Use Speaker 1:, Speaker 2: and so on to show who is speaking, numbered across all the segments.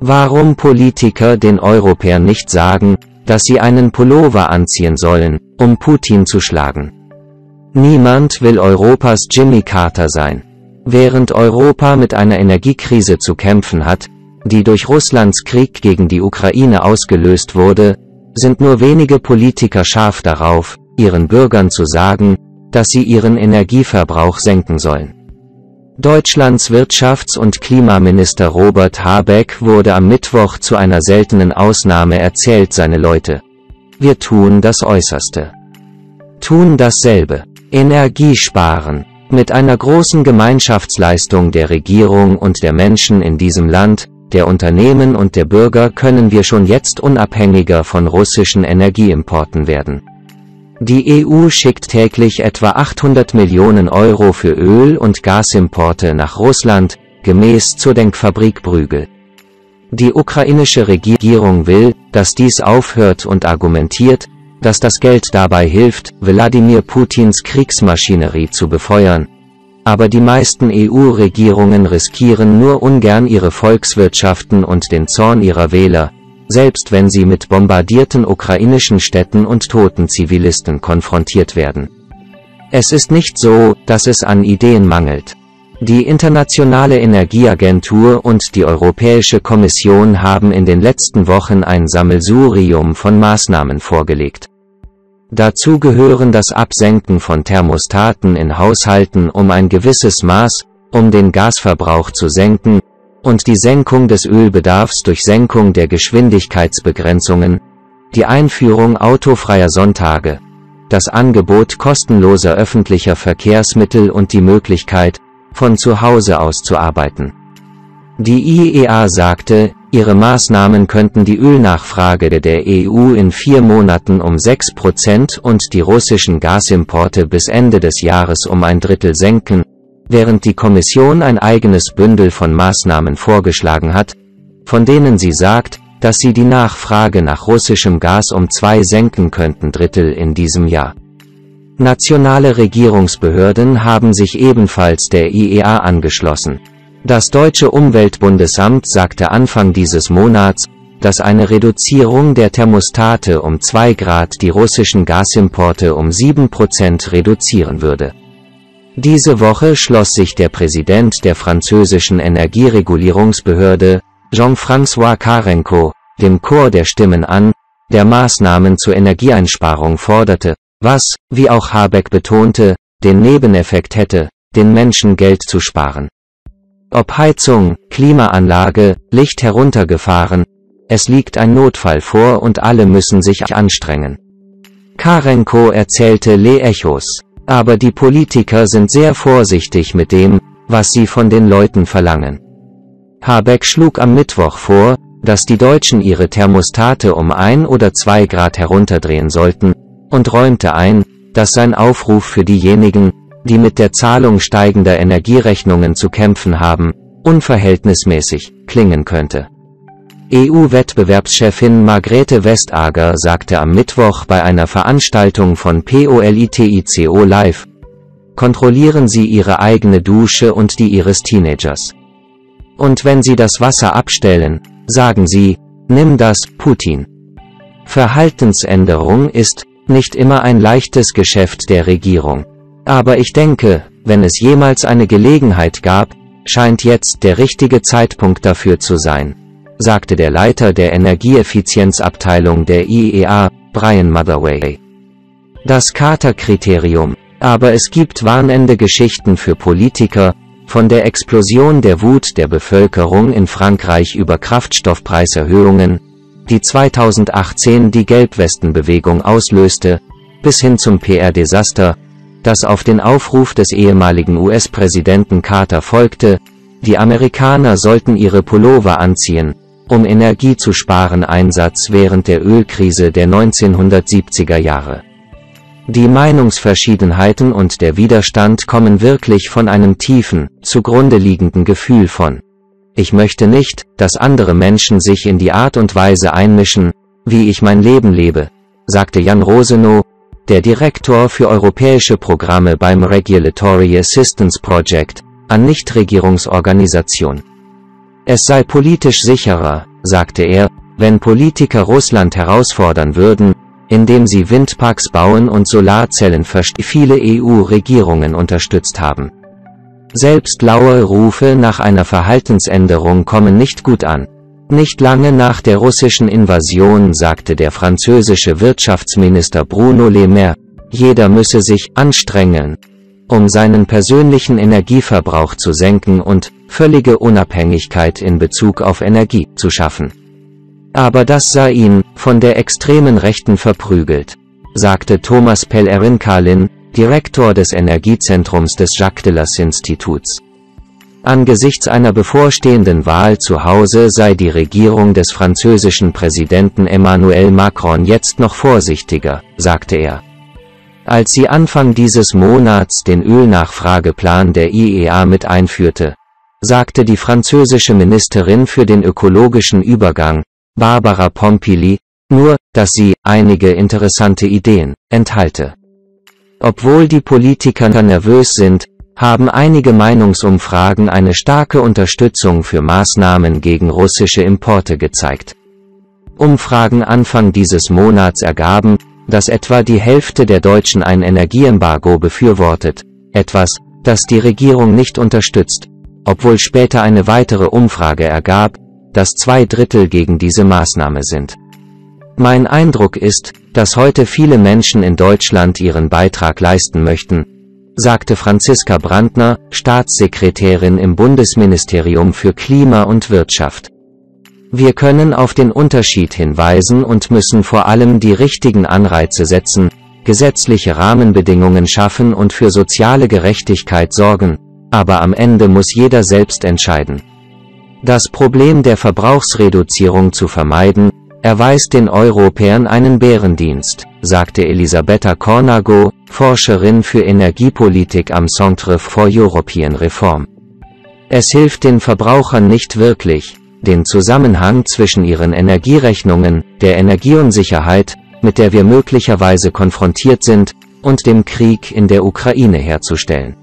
Speaker 1: Warum Politiker den Europäern nicht sagen, dass sie einen Pullover anziehen sollen, um Putin zu schlagen. Niemand will Europas Jimmy Carter sein. Während Europa mit einer Energiekrise zu kämpfen hat, die durch Russlands Krieg gegen die Ukraine ausgelöst wurde, sind nur wenige Politiker scharf darauf, ihren Bürgern zu sagen, dass sie ihren Energieverbrauch senken sollen. Deutschlands Wirtschafts- und Klimaminister Robert Habeck wurde am Mittwoch zu einer seltenen Ausnahme erzählt seine Leute. Wir tun das Äußerste. Tun dasselbe. Energie sparen. Mit einer großen Gemeinschaftsleistung der Regierung und der Menschen in diesem Land, der Unternehmen und der Bürger können wir schon jetzt unabhängiger von russischen Energieimporten werden. Die EU schickt täglich etwa 800 Millionen Euro für Öl- und Gasimporte nach Russland, gemäß zur Denkfabrik Bruegel. Die ukrainische Regierung will, dass dies aufhört und argumentiert, dass das Geld dabei hilft, Wladimir Putins Kriegsmaschinerie zu befeuern. Aber die meisten EU-Regierungen riskieren nur ungern ihre Volkswirtschaften und den Zorn ihrer Wähler, selbst wenn sie mit bombardierten ukrainischen Städten und toten Zivilisten konfrontiert werden. Es ist nicht so, dass es an Ideen mangelt. Die Internationale Energieagentur und die Europäische Kommission haben in den letzten Wochen ein Sammelsurium von Maßnahmen vorgelegt. Dazu gehören das Absenken von Thermostaten in Haushalten um ein gewisses Maß, um den Gasverbrauch zu senken, und die Senkung des Ölbedarfs durch Senkung der Geschwindigkeitsbegrenzungen, die Einführung autofreier Sonntage, das Angebot kostenloser öffentlicher Verkehrsmittel und die Möglichkeit, von zu Hause aus zu arbeiten. Die IEA sagte, ihre Maßnahmen könnten die Ölnachfrage der EU in 4 Monaten um 6% und die russischen Gasimporte bis Ende des Jahres um 1/3 senken, während die Kommission ein eigenes Bündel von Maßnahmen vorgeschlagen hat, von denen sie sagt, dass sie die Nachfrage nach russischem Gas um 2 senken könnten Drittel in diesem Jahr. Nationale Regierungsbehörden haben sich ebenfalls der IEA angeschlossen. Das deutsche Umweltbundesamt sagte Anfang dieses Monats, dass eine Reduzierung der Thermostate um 2 Grad die russischen Gasimporte um 7% reduzieren würde. Diese Woche schloss sich der Präsident der französischen Energieregulierungsbehörde, Jean-François Carenco, dem Chor der Stimmen an, der Maßnahmen zur Energieeinsparung forderte, was, wie auch Habeck betonte, den Nebeneffekt hätte, den Menschen Geld zu sparen. Ob Heizung, Klimaanlage, Licht heruntergefahren, es liegt ein Notfall vor und alle müssen sich anstrengen. Carenco erzählte Les Echos. Aber die Politiker sind sehr vorsichtig mit dem, was sie von den Leuten verlangen. Habeck schlug am Mittwoch vor, dass die Deutschen ihre Thermostate um 1 oder 2 Grad herunterdrehen sollten, und räumte ein, dass sein Aufruf für diejenigen, die mit der Zahlung steigender Energierechnungen zu kämpfen haben, unverhältnismäßig klingen könnte. EU-Wettbewerbschefin Margrethe Vestager sagte am Mittwoch bei einer Veranstaltung von POLITICO Live: Kontrollieren Sie Ihre eigene Dusche und die Ihres Teenagers. Und wenn Sie das Wasser abstellen, sagen Sie, nimm das, Putin. Verhaltensänderung ist nicht immer ein leichtes Geschäft der Regierung. Aber ich denke, wenn es jemals eine Gelegenheit gab, scheint jetzt der richtige Zeitpunkt dafür zu sein, sagte der Leiter der Energieeffizienzabteilung der IEA, Brian Motherway. Das Carter-Kriterium. Aber es gibt warnende Geschichten für Politiker, von der Explosion der Wut der Bevölkerung in Frankreich über Kraftstoffpreiserhöhungen, die 2018 die Gelbwestenbewegung auslöste, bis hin zum PR-Desaster, das auf den Aufruf des ehemaligen US-Präsidenten Carter folgte, die Amerikaner sollten ihre Pullover anziehen, um Energie zu sparen, Einsatz während der Ölkrise der 1970er Jahre. Die Meinungsverschiedenheiten und der Widerstand kommen wirklich von einem tiefen, zugrunde liegenden Gefühl von: Ich möchte nicht, dass andere Menschen sich in die Art und Weise einmischen, wie ich mein Leben lebe, sagte Jan Rosenow, der Direktor für europäische Programme beim Regulatory Assistance Project, an Nichtregierungsorganisation. Es sei politisch sicherer, sagte er, wenn Politiker Russland herausfordern würden, indem sie Windparks bauen und Solarzellen verstehen, viele EU-Regierungen unterstützt haben. Selbst laue Rufe nach einer Verhaltensänderung kommen nicht gut an. Nicht lange nach der russischen Invasion sagte der französische Wirtschaftsminister Bruno Le Maire, jeder müsse sich anstrengen, um seinen persönlichen Energieverbrauch zu senken und völlige Unabhängigkeit in Bezug auf Energie zu schaffen. Aber das sei ihn von der extremen Rechten verprügelt, sagte Thomas Pellerin-Carlin, Direktor des Energiezentrums des Jacques Delors-Instituts. Angesichts einer bevorstehenden Wahl zu Hause sei die Regierung des französischen Präsidenten Emmanuel Macron jetzt noch vorsichtiger, sagte er. Als sie Anfang dieses Monats den Ölnachfrageplan der IEA mit einführte, sagte die französische Ministerin für den ökologischen Übergang, Barbara Pompili, nur, dass sie einige interessante Ideen enthalte. Obwohl die Politiker nervös sind, haben einige Meinungsumfragen eine starke Unterstützung für Maßnahmen gegen russische Importe gezeigt. Umfragen Anfang dieses Monats ergaben, dass etwa die Hälfte der Deutschen ein Energieembargo befürwortet, etwas, das die Regierung nicht unterstützt, obwohl später eine weitere Umfrage ergab, dass 2/3 gegen diese Maßnahme sind. Mein Eindruck ist, dass heute viele Menschen in Deutschland ihren Beitrag leisten möchten, sagte Franziska Brandner, Staatssekretärin im Bundesministerium für Klima und Wirtschaft. Wir können auf den Unterschied hinweisen und müssen vor allem die richtigen Anreize setzen, gesetzliche Rahmenbedingungen schaffen und für soziale Gerechtigkeit sorgen, aber am Ende muss jeder selbst entscheiden. Das Problem der Verbrauchsreduzierung zu vermeiden, erweist den Europäern einen Bärendienst, sagte Elisabetta Cornago, Forscherin für Energiepolitik am Centre for European Reform. Es hilft den Verbrauchern nicht wirklich, den Zusammenhang zwischen ihren Energierechnungen, der Energieunsicherheit, mit der wir möglicherweise konfrontiert sind, und dem Krieg in der Ukraine herzustellen.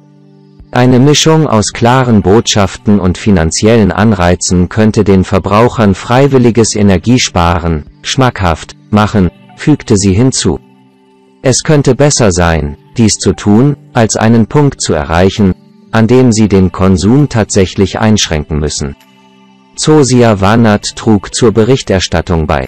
Speaker 1: Eine Mischung aus klaren Botschaften und finanziellen Anreizen könnte den Verbrauchern freiwilliges Energiesparen schmackhaft machen, fügte sie hinzu. Es könnte besser sein, dies zu tun, als einen Punkt zu erreichen, an dem sie den Konsum tatsächlich einschränken müssen. Zosia Wanat trug zur Berichterstattung bei.